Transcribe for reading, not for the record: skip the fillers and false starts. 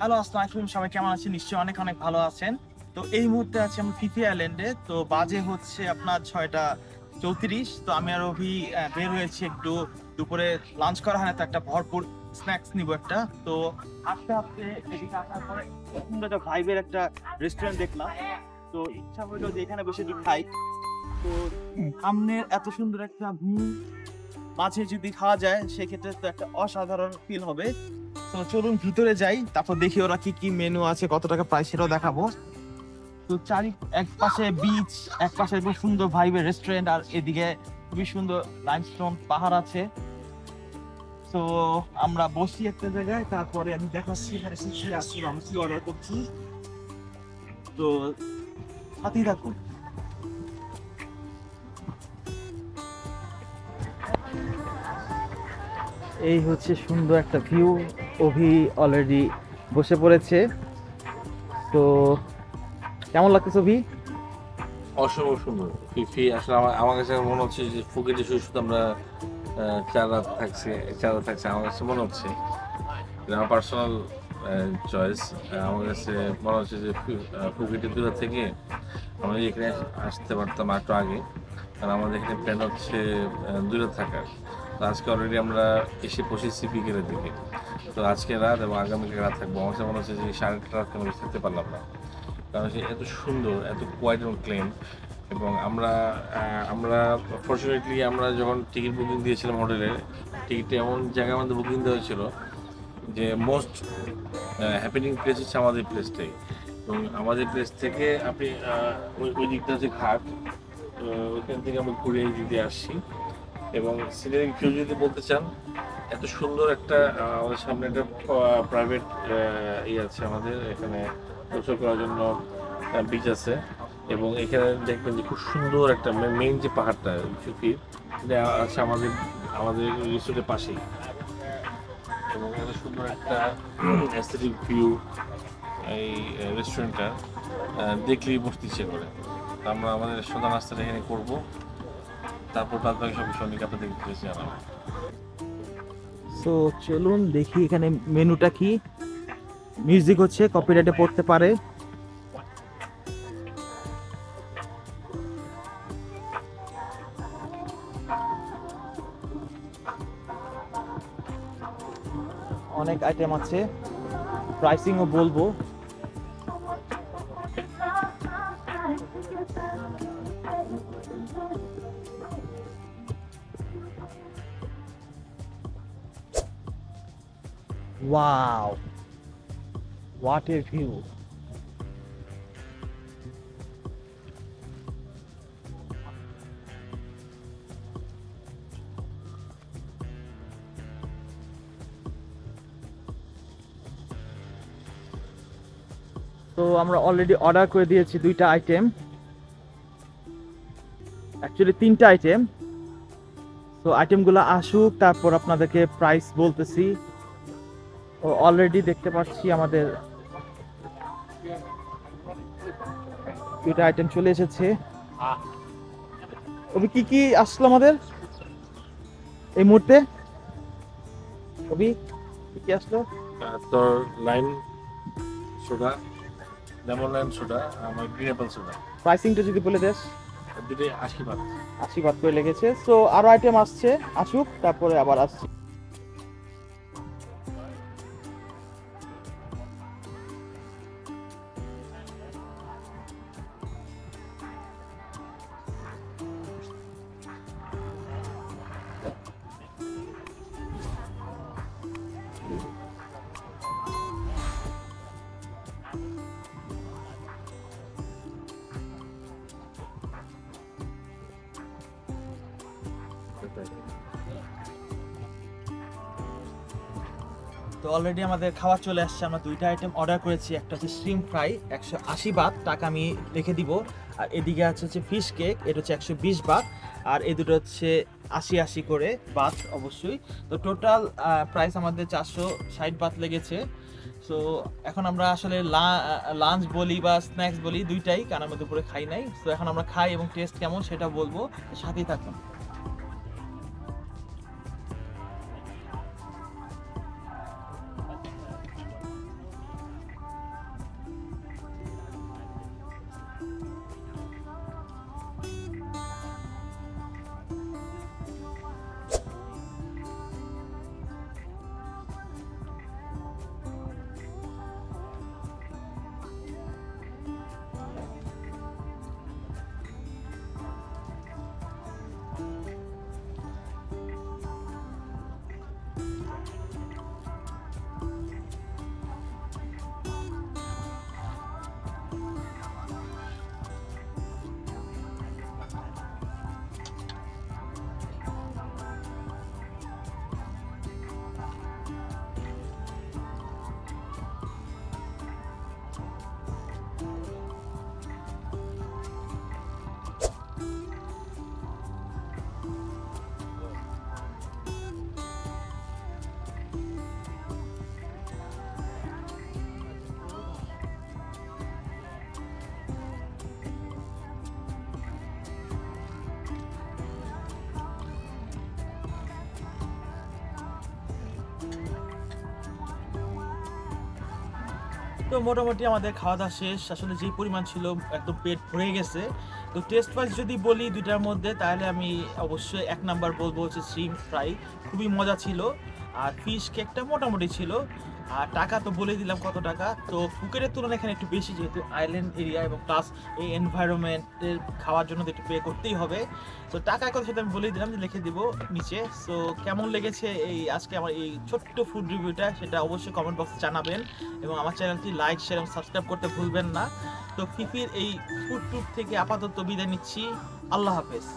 Hello, আসসালামু আলাইকুম। সবাই কেমন আছেন? নিশ্চয়ই অনেক অনেক ভালো আছেন। তো এই মুহূর্তে আছি আমি ফিফি আইল্যান্ডে। তো বাজে হচ্ছে আপনার 6টা 34। তো আমি আর অভি বের হয়েছি একটু দুপুরে লাঞ্চ করা হয় না, তো একটা ভরপুর স্ন্যাক্স নিব একটা। তো আস্তে আস্তে এদিকে আসার পরে সুন্দর একটা ভাইবের একটা রেস্টুরেন্ট দেখলাম। তো ইচ্ছা হলো যে এখানে বসে একটু খাই। তো সামনের এত সুন্দর একটা ভিউ মাঝে যদি খাওয়া যায় সেক্ষেত্রে তো একটা অসাধারণ ফিল হবে। তো চলুন ভিতরে যাই, তারপর দেখি ওরা কি কি মেনু আছে, কত টাকা প্রাইস সেটাও দেখাবো। তো এক পাশে বিচ, এক পাশে খুব সুন্দর ভাইবের রেস্টুরেন্ট, আর এদিকে খুবই সুন্দর লাইমস্টোন পাহাড় আছে। তো আমরা বসি একটা জায়গায়, তারপরে আমি দেখাচ্ছি এখানে কি আসছি, আমি কি অর্ডার করছি। তো সাথেই থাকুন। এই হচ্ছে সুন্দর একটা ভিউ। অভি অলরেডি বসে পড়েছে। তো কেমন লাগতেছে অভি? অসম্ভব সুন্দর। ফিফি আসলে আমার কাছে মনে হচ্ছে যে ফুকেটে শুধু শুধু আমরা 4 রাত থাকছি আমার কাছে মনে হচ্ছে, এটা আমার পার্সোনাল চয়েস। আমার কাছে মনে হচ্ছে যে ফুকেটে 2 রাত থেকে আমরা এখানে আসতে পারতাম একটু আগে, কারণ আমাদের এখানে প্ল্যান হচ্ছে 2 রাত থাকার। তো আজকে অলরেডি আমরা এসে পৌঁছেছি বিকেলের দিকে। তো আজকে রাত এবং আগামীকাল রাত থাকবো। আমার কাছে মনে হচ্ছে যে 8.5 রাত আমরা থাকতে পারলাম না, কারণ সে এত সুন্দর, এত কোয়াইট এবং ক্লিন। এবং আমরা ফর্চুনেটলি আমরা যখন টিকিট বুকিং দিয়েছিলাম হোটেলের, টিকিটটা এমন জায়গায় আমাদের বুকিং দেওয়া হয়েছিল যে মোস্ট হ্যাপেনিং প্লেস হচ্ছে আমাদের প্লেসটাই। এবং আমাদের প্লেস থেকে আপনি ওই দিকটা হচ্ছে ঘাট, ওইখান থেকে আমরা ঘুরে এই দিকে আসছি। এবং সিনারি ভিউ যদি বলতে চান, এত সুন্দর একটা আমাদের সামনে একটা প্রাইভেট আছে, আমাদের এখানে গোসল করার জন্য বিচ আছে। এবং এখানে দেখবেন যে খুব সুন্দর একটা মেইন যে পাহাড়টা চুপির, এটা আছে আমাদের আমাদের রিসোর্টের পাশেই। এবং এত সুন্দর একটা অ্যাস্থেটিক ভিউ এই রেস্টুরেন্টটা দেখলেই বসতে ইচ্ছে করে। তো আমরা আমাদের সন্ধ্যা নাস্তাটা এখানে করবো, তারপর বাদ বাকি সব বিষয় নিয়ে আপনাদের দেখতে জানাবো। তো চলুন দেখি এখানে মেনুটা কি। মিউজিক হচ্ছে, কপিরাইটে পড়তে পারে। অনেক আইটেম আছে, প্রাইসিংও বলবো। Wow, what a view! তো আমরা অলরেডি অর্ডার করে দিয়েছি 2টা আইটেম, অ্যাকচুয়ালি 3টা আইটেম। তো আইটেমগুলো আসুক, তারপর আপনাদেরকে প্রাইস বলতেছি। ও অলরেডি দেখতে পাচ্ছি আমাদের 2টা আইটেম চলে এসেছে। অভি কি কি আসলো আমাদের এই মুহূর্তে? অভি কি কি আসলো? তোর lime soda, lemon lime soda, আমার গ্রিন অ্যাপেল সোডা, প্রাইসিংটা যদি বলে দেস। দুটোই 80 বাট। 80 বাত করে লেগেছে। সো আরো আইটেম আসছে, আসুক তারপরে আবার আসছে। তো অলরেডি আমাদের খাবার চলে আসছে। আমরা 2টা আইটেম অর্ডার করেছি। একটা হচ্ছে শ্রিম ফ্রাই, 180 বাত, টাকা আমি লিখে দিব। আর এদিকে হচ্ছে ফিশ কেক, এটা হচ্ছে 120 বাত। আর এই দুটো হচ্ছে 80 করে বাত অবশ্যই। তো টোটাল প্রাইস আমাদের 460 বাত লেগেছে। সো এখন আমরা আসলে লাঞ্চ বলি বা স্ন্যাক্স বলি দুইটাই, কারণ আমরা দুপুরে খাই নাই। তো এখন আমরা খাই এবং টেস্ট কেমন সেটা বলবো, সাথেই থাকুন। তো মোটামুটি আমাদের খাওয়া দাওয়া শেষ, আসলে যে পরিমাণ ছিল একদম পেট ভরে গেছে। তো টেস্ট ওয়াইজ যদি বলি দুইটার মধ্যে, তাহলে আমি অবশ্যই 1 নাম্বার বলবো হচ্ছে শ্রিম্প ফ্রাই, খুবই মজা ছিল। আর ফিশ কেকটা মোটামুটি ছিল। আর টাকা তো বলে দিলাম কত টাকা, তো ফুকেটের তুলনায় এখানে একটু বেশি, যেহেতু আইল্যান্ড এরিয়া এবং প্লাস এই এনভায়রনমেন্টের খাওয়ার জন্য তো একটু পে করতেই হবে। তো টাকা কত সেটা আমি বলে দিলাম, যে লিখে দিব নিচে। সো কেমন লেগেছে এই আজকে আমার এই ছোট্ট ফুড রিভিউটা, সেটা অবশ্যই কমেন্ট বক্সে জানাবেন এবং আমার চ্যানেলটি লাইক শেয়ার এবং সাবস্ক্রাইব করতে ভুলবেন না। তো ফিফির এই ফুড ট্যুর থেকে আপাতত বিদায় নিচ্ছি, আল্লাহ হাফেজ।